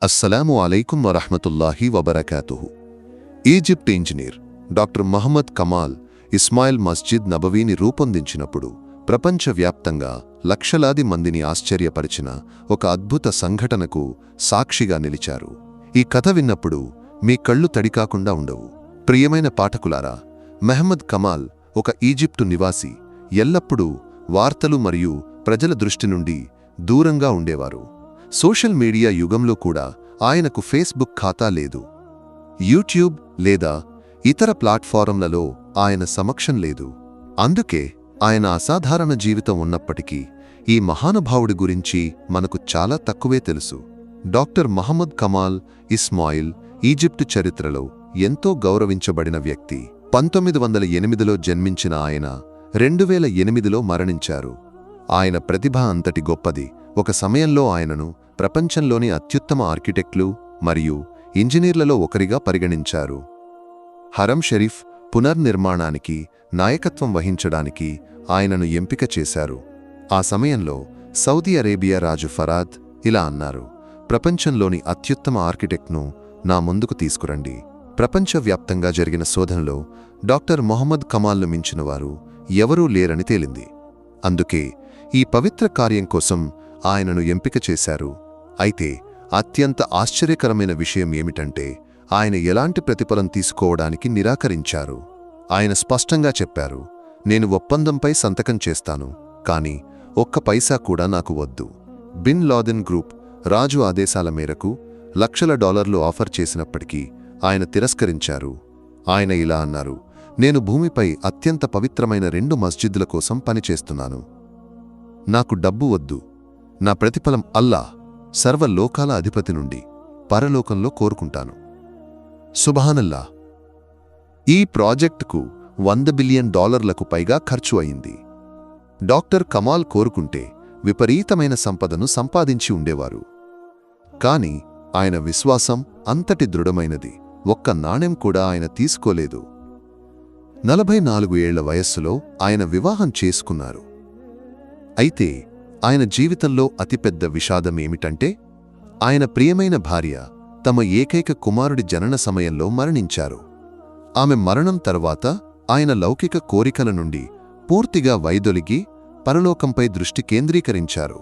అస్సలాము అలైకుం వరహ్మతుల్లాహి వబరకాతుహు. Egypt engineer doctor Mohammad Kamal Ismail మస్జిద్ నబవీని రూపొందించినప్పుడు ప్రపంచవ్యాప్తంగా లక్షలాది మందిని ఆశ్చర్యపరిచిన ఒక అద్భుత సంఘటనకు సాక్షిగా నిలిచారు. ఈ కథ విన్నప్పుడు మీ కళ్ళు తడికాకుండా ఉండవు. ప్రియమైన పాఠకులారా, మహమ్మద్ కమాల్ ఒక ఈజిప్టు నివాసి. ఎల్లప్పుడూ వార్తలు మరియు ప్రజల దృష్టి నుండి దూరంగా ఉండేవారు. సోషల్ మీడియా యుగంలో కూడా ఆయనకు ఫేస్బుక్ ఖాతా లేదు. యూట్యూబ్ లేదా ఇతర ప్లాట్ఫారంలలో ఆయన సమక్షం లేదు. అందుకే ఆయన అసాధారణ జీవితం ఉన్నప్పటికీ ఈ మహానుభావుడి గురించి మనకు చాలా తక్కువే తెలుసు. Doctor Mohammad Kamal Ismail Egypt చరిత్రలో ఎంతో గౌరవించబడిన వ్యక్తి. 1908లో జన్మించిన ఆయన 2008లో మరణించారు. ఆయన ప్రతిభ అంతటి గొప్పది. ఒక సమయంలో ఆయనను ప్రపంచంలోని అత్యుత్తమ ఆర్కిటెక్ట్లు మరియు ఇంజనీర్లలో ఒకరిగా పరిగణించారు. హరం షరీఫ్ పునర్నిర్మాణానికి నాయకత్వం వహించడానికి ఆయనను ఎంపిక చేశారు. ఆ సమయంలో సౌదీ అరేబియా రాజు ఫరాద్ ఇలా అన్నారు: ప్రపంచంలోని అత్యుత్తమ ఆర్కిటెక్ట్ను నా ముందుకు తీసుకురండి. ప్రపంచవ్యాప్తంగా జరిగిన శోధనలో డాక్టర్ మొహమ్మద్ కమాల్ను మించినవారు ఎవరూ లేరని తేలింది. అందుకే ఈ పవిత్ర కార్యం కోసం ఆయనను ఎంపిక చేశారు. అయితే అత్యంత ఆశ్చర్యకరమైన విషయం ఏమిటంటే, ఆయన ఎలాంటి ప్రతిఫలం తీసుకోవడానికి నిరాకరించారు. ఆయన స్పష్టంగా చెప్పారు, నేను ఒప్పందంపై సంతకం చేస్తాను, కానీ ఒక్క పైసా కూడా నాకు వద్దు. బిన్ లాదెన్ గ్రూప్ రాజు ఆదేశాల మేరకు లక్షల డాలర్లు ఆఫర్ చేసినప్పటికీ ఆయన తిరస్కరించారు. ఆయన ఇలా అన్నారు: నేను భూమిపై అత్యంత పవిత్రమైన 2 మస్జిద్ల కోసం పనిచేస్తున్నాను. నాకు డబ్బు వద్దు. నా ప్రతిఫలం అల్లాహ్ సర్వలోకాల అధిపతి నుండి పరలోకంలో కోరుకుంటాను. సుబ్హానల్లాహ్. ఈ ప్రాజెక్టుకు $100 బిలియన్ పైగా ఖర్చు అయింది. డాక్టర్ కమాల్ కోరుకుంటే విపరీతమైన సంపదను సంపాదించి ఉండేవారు. కాని ఆయన విశ్వాసం అంతటి దృఢమైనది. ఒక్క నాణెం కూడా ఆయన తీసుకోలేదు. 44 ఏళ్ల వయస్సులో ఆయన వివాహం చేసుకున్నారు. అయితే ఆయన జీవితంలో అతిపెద్ద విషాదమేమిటంటే, ఆయన ప్రియమైన భార్య తమ ఏకైక కుమారుడి జనన సమయంలో మరణించారు. ఆమె మరణం తర్వాత ఆయన లౌకిక కోరికల నుండి పూర్తిగా వైదొలిగి పరలోకంపై దృష్టి కేంద్రీకరించారు.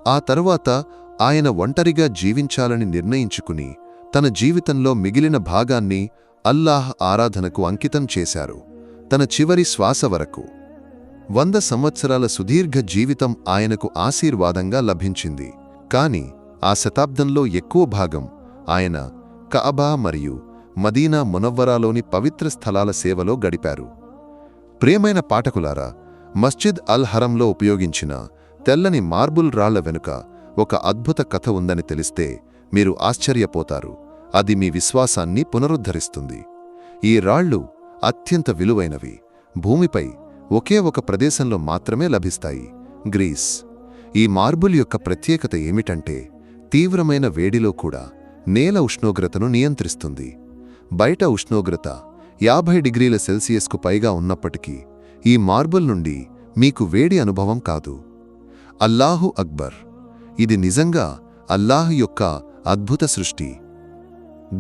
ఆ తరువాత ఆయన ఒంటరిగా జీవించాలని నిర్ణయించుకుని తన జీవితంలో మిగిలిన భాగాన్ని అల్లాహ్ ఆరాధనకు అంకితం చేశారు, తన చివరి శ్వాస వరకు. 100 సంవత్సరాల సుదీర్ఘ జీవితం ఆయనకు ఆశీర్వాదంగా లభించింది. కాని ఆ శతాబ్దంలో ఎక్కువ భాగం ఆయన కఅబా మరియు మదీనా మునవ్వరాలోని పవిత్ర స్థలాల సేవలో గడిపారు. ప్రియమైన పాఠకులారా, మస్జిద్ అల్ హరంలో ఉపయోగించిన తెల్లని మార్బుల్ రాళ్ల వెనుక ఒక అద్భుత కథ ఉందని తెలిస్తే మీరు ఆశ్చర్యపోతారు. అది మీ విశ్వాసాన్ని పునరుద్ధరిస్తుంది. ఈ రాళ్లు అత్యంత విలువైనవి. భూమిపై ఒకే ఒక ప్రదేశంలో మాత్రమే లభిస్తాయి, గ్రీస్. ఈ మార్బుల్ యొక్క ప్రత్యేకత ఏమిటంటే, తీవ్రమైన వేడిలో కూడా నేల ఉష్ణోగ్రతను నియంత్రిస్తుంది. బయట ఉష్ణోగ్రత 50 డిగ్రీల సెల్సియస్కు పైగా ఉన్నప్పటికీ ఈ మార్బుల్ నుండి మీకు వేడి అనుభవం కాదు. అల్లాహు అక్బర్. ఇది నిజంగా అల్లాహ్ యొక్క అద్భుత సృష్టి.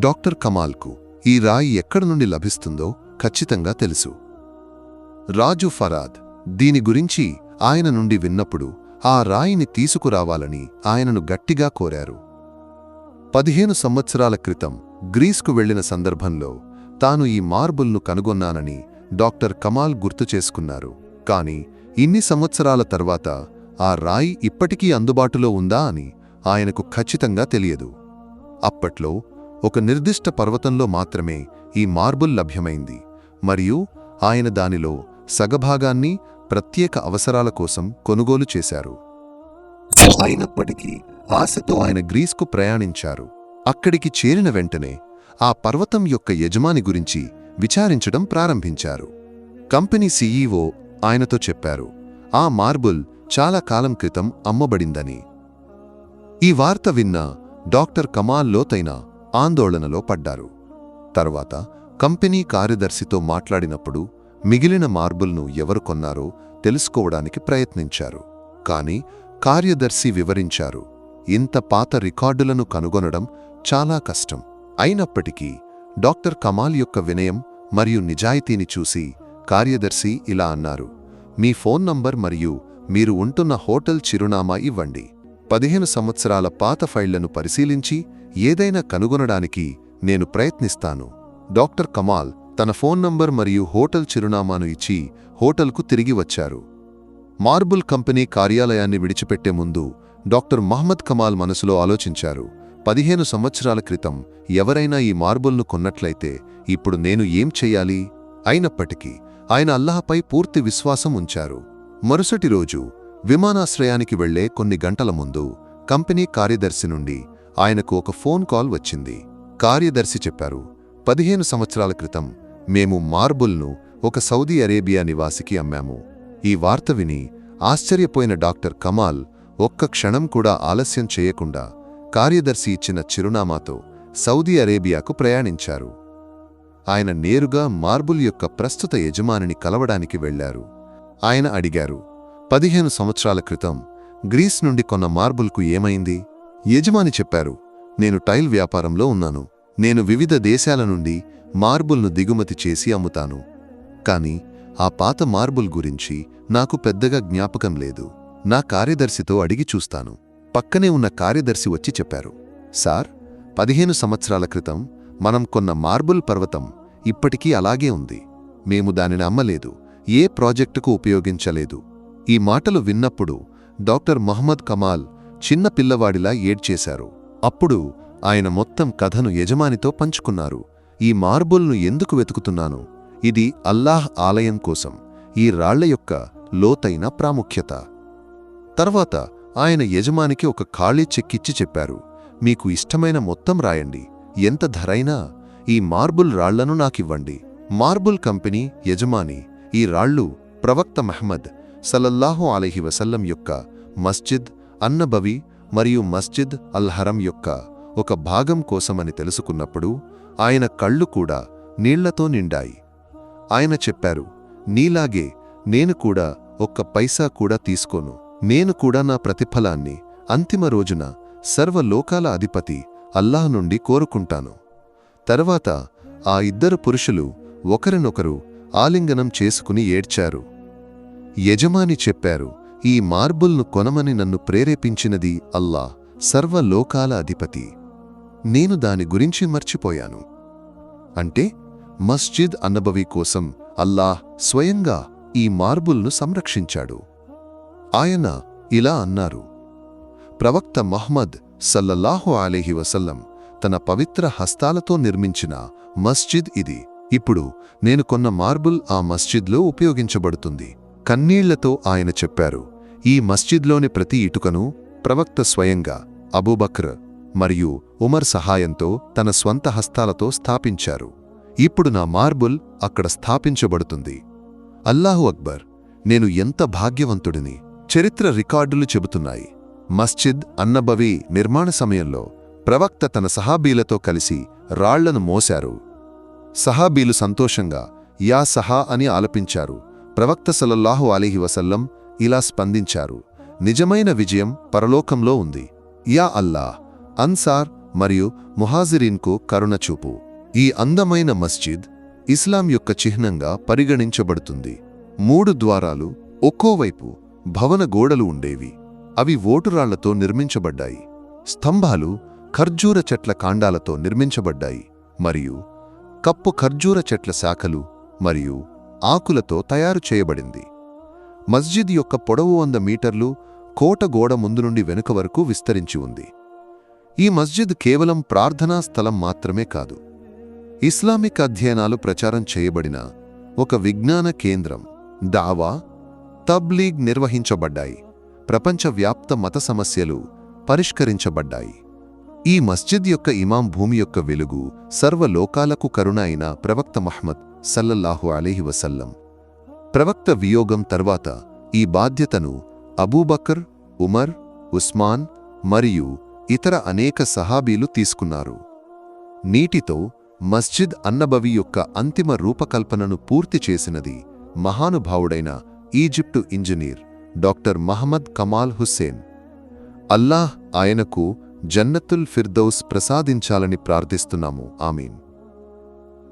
డాక్టర్ కమాల్కు ఈ రాయి ఎక్కడి నుండి లభిస్తుందో ఖచ్చితంగా తెలుసు. రాజు ఫరాద్ దీని గురించి ఆయన నుండి విన్నప్పుడు ఆ రాయిని తీసుకురావాలని ఆయనను గట్టిగా కోరారు. 15 సంవత్సరాల క్రితం గ్రీస్కు వెళ్లిన సందర్భంలో తాను ఈ మార్బుల్ను కనుగొన్నానని డాక్టర్ కమాల్ గుర్తు చేసుకున్నారు. కాని ఇన్ని సంవత్సరాల తర్వాత ఆ రాయి ఇప్పటికీ అందుబాటులో ఉందా అని ఆయనకు ఖచ్చితంగా తెలియదు. అప్పట్లో ఒక నిర్దిష్ట పర్వతంలో మాత్రమే ఈ మార్బుల్ లభ్యమైంది మరియు ఆయన దానిలో సగభాగాన్ని ప్రత్యేక అవసరాల కోసం కొనుగోలు చేశారు. అయినప్పటికీ ఆశతో ఆయన గ్రీస్కు ప్రయాణించారు. అక్కడికి చేరిన వెంటనే ఆ పర్వతం యొక్క యజమాని గురించి విచారించడం ప్రారంభించారు. కంపెనీ సీఈఓ ఆయనతో చెప్పారు, ఆ మార్బుల్ చాలా కాలం క్రితం అమ్మబడిందని. ఈ వార్త విన్న డాక్టర్ కమాల్ లోతైన ఆందోళనలో పడ్డారు. తర్వాత కంపెనీ కార్యదర్శితో మాట్లాడినప్పుడు మిగిలిన మార్బుల్ను ఎవరు కొన్నారో తెలుసుకోవడానికి ప్రయత్నించారు. కాని కార్యదర్శి వివరించారు, ఇంత పాత రికార్డులను కనుగొనడం చాలా కష్టం. అయినప్పటికీ డాక్టర్ కమాల్ యొక్క వినయం మరియు నిజాయితీని చూసి కార్యదర్శి ఇలా అన్నారు, మీ ఫోన్ నంబర్ మరియు మీరు ఉంటున్న హోటల్ చిరునామా ఇవ్వండి. 15 సంవత్సరాల పాత ఫైళ్లను పరిశీలించి ఏదైనా కనుగొనడానికి నేను ప్రయత్నిస్తాను. డాక్టర్ కమాల్ తన ఫోన్ నంబర్ మరియు హోటల్ చిరునామాను ఇచ్చి హోటల్కు తిరిగి వచ్చారు. మార్బుల్ కంపెనీ కార్యాలయాన్ని విడిచిపెట్టే ముందు డాక్టర్ మహమ్మద్ కమాల్ మనసులో ఆలోచించారు, 15 సంవత్సరాల క్రితం ఎవరైనా ఈ మార్బుల్ను కొన్నట్లయితే ఇప్పుడు నేను ఏం చెయ్యాలి? అయినప్పటికీ ఆయన అల్లాహపై పూర్తి విశ్వాసం ఉంచారు. మరుసటి రోజు విమానాశ్రయానికి వెళ్లే కొన్ని గంటల ముందు కంపెనీ కార్యదర్శి నుండి ఆయనకు ఒక ఫోన్ కాల్ వచ్చింది. కార్యదర్శి చెప్పారు, 15 సంవత్సరాల క్రితం మేము మార్బుల్ను ఒక సౌదీ అరేబియా నివాసికి అమ్మాము. ఈ వార్త విని ఆశ్చర్యపోయిన డాక్టర్ కమాల్ ఒక్క క్షణం కూడా ఆలస్యం చేయకుండా కార్యదర్శి ఇచ్చిన చిరునామాతో సౌదీ అరేబియాకు ప్రయాణించారు. ఆయన నేరుగా మార్బుల్ యొక్క ప్రస్తుత యజమానిని కలవడానికి వెళ్లారు. ఆయన అడిగారు, 15 సంవత్సరాల క్రితం గ్రీస్ నుండి కొన్న మార్బుల్కు ఏమైంది? యజమాని చెప్పారు, నేను టైల్ వ్యాపారంలో ఉన్నాను. నేను వివిధ దేశాల నుండి మార్బుల్ను దిగుమతి చేసి అమ్ముతాను. కాని ఆ పాత మార్బుల్ గురించి నాకు పెద్దగా జ్ఞాపకం లేదు. నా కార్యదర్శితో అడిగి చూస్తాను. పక్కనే ఉన్న కార్యదర్శి వచ్చి చెప్పారు, సార్, 15 సంవత్సరాల క్రితం మనం కొన్న మార్బుల్ పర్వతం ఇప్పటికీ అలాగే ఉంది. మేము దానిని అమ్మలేదు, ఏ ప్రాజెక్టుకు ఉపయోగించలేదు. ఈ మాటలు విన్నప్పుడు డాక్టర్ మహమ్మద్ కమాల్ చిన్న పిల్లవాడిలా ఏడ్చేశారు. అప్పుడు ఆయన మొత్తం కథను యజమానితో పంచుకున్నారు. ఈ మార్బుల్ను ఎందుకు వెతుకుతున్నాను? ఇది అల్లాహ్ ఆలయం కోసం ఈ రాళ్ల యొక్క లోతైన ప్రాముఖ్యత. తర్వాత ఆయన యజమానికి ఒక ఖాళీ చెక్కిచ్చి చెప్పారు, మీకు ఇష్టమైన మొత్తం రాయండి, ఎంత ధరైనా ఈ మార్బుల్ రాళ్లను నాకివ్వండి. మార్బుల్ కంపెనీ యజమాని ఈ రాళ్ళు ప్రవక్త మహమ్మద్ సల్లల్లాహు అలైహి వసల్లం యొక్క మస్జిద్ అన్నబవి మరియు మస్జిద్ అల్ హరం యొక్క ఒక భాగం కోసమని తెలుసుకున్నప్పుడు ఆయన కళ్ళు కూడా నీళ్లతో నిండాయి. ఆయన చెప్పారు, నీలాగే నేను కూడా ఒక్క పైసా కూడా తీసుకోను. నేను కూడా నా ప్రతిఫలాన్ని అంతిమ రోజున సర్వలోకాల అధిపతి అల్లాహ్ నుండి కోరుకుంటాను. తర్వాత ఆ ఇద్దరు పురుషులు ఒకరినొకరు ఆలింగనం చేసుకుని ఏడ్చారు. యజమాని చెప్పారు, ఈ మార్బుల్ను కొనమని నన్ను ప్రేరేపించినది అల్లాహ్, సర్వలోకాల అధిపతి. నేను దాని గురించి మర్చిపోయాను. అంటే మస్జిద్ అన్నబవి కోసం అల్లాహ్ స్వయంగా ఈ మార్బుల్ను సంరక్షించాడు. ఆయన ఇలా అన్నారు, ప్రవక్త మహమ్మద్ సల్లల్లాహు అలైహి వసల్లం తన పవిత్ర హస్తాలతో నిర్మించిన మస్జిద్ ఇది. ఇప్పుడు నేను కొన్న మార్బుల్ ఆ మస్జిద్లో ఉపయోగించబడుతుంది. కన్నీళ్లతో ఆయన చెప్పారు, ఈ మస్జిద్లోని ప్రతి ఇటుకను ప్రవక్త స్వయంగా అబూబక్ర్ మరియు ఉమర్ సహాయంతో తన స్వంత హస్తాలతో స్థాపించారు. ఇప్పుడు నా మార్బుల్ అక్కడ స్థాపించబడుతుంది. అల్లాహు అక్బర్, నేను ఎంత భాగ్యవంతుడిని! చరిత్ర రికార్డులు చెబుతున్నాయి, మస్జిద్ అన్నబవి నిర్మాణ సమయంలో ప్రవక్త తన సహాబీలతో కలిసి రాళ్లను మోశారు. సహాబీలు సంతోషంగా యా సహా అని ఆలపించారు. ప్రవక్త సల్లల్లాహు అలైహి వసల్లం ఇలా స్పందించారు, నిజమైన విజయం పరలోకంలో ఉంది. యా అల్లాహ్, అన్సార్ మరియు ముహాజిరీన్కు కరుణ చూపు. ఈ అందమైన మస్జిద్ ఇస్లాం యొక్క చిహ్నంగా పరిగణించబడుతుంది. 3 ద్వారాలు, ఒక్కోవైపు భవన గోడలు ఉండేవి. అవి ఓటురాళ్లతో నిర్మించబడ్డాయి. స్తంభాలు ఖర్జూర చెట్ల కాండాలతో నిర్మించబడ్డాయి మరియు కప్పు ఖర్జూర చెట్ల శాఖలు మరియు ఆకులతో తయారు చేయబడింది. మస్జిద్ యొక్క పొడవు 100 మీటర్లు కోట గోడ ముందు నుండి వెనుక వరకు విస్తరించి ఉంది. ఈ మస్జిద్ కేవలం ప్రార్థనా స్థలం మాత్రమే కాదు, ఇస్లామిక్ అధ్యయనాలు ప్రచారం చేయబడిన ఒక విజ్ఞాన కేంద్రం. దావా, తబ్లీగ్ నిర్వహించబడ్డాయి. ప్రపంచవ్యాప్త మత సమస్యలు పరిష్కరించబడ్డాయి. ఈ మస్జిద్ యొక్క ఇమాం భూమి యొక్క వెలుగు, సర్వలోకాలకు కరుణ అయిన ప్రవక్త మహమ్మద్ సల్లల్లాహు అలైహి వసల్లం. ప్రవక్త వియోగం తర్వాత ఈ బాధ్యతను అబూబకర్, ఉమర్, ఉస్మాన్ మరియు ఇతర అనేక సహాబీలు తీసుకున్నారు. నీటితో మస్జిద్ అన్నబవి యొక్క అంతిమ రూపకల్పనను పూర్తి చేసినది మహానుభావుడైన Egypt engineer doctor Mohammad Kamal Hussain. Allah ఆయనకు జన్నతుల్ ఫిర్దౌస్ ప్రసాదించాలని ప్రార్థిస్తున్నాము. ఆమీన్.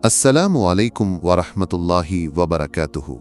అస్సలాము అలైకుం వరహ్మతుల్లాహి వబరకాతుహు.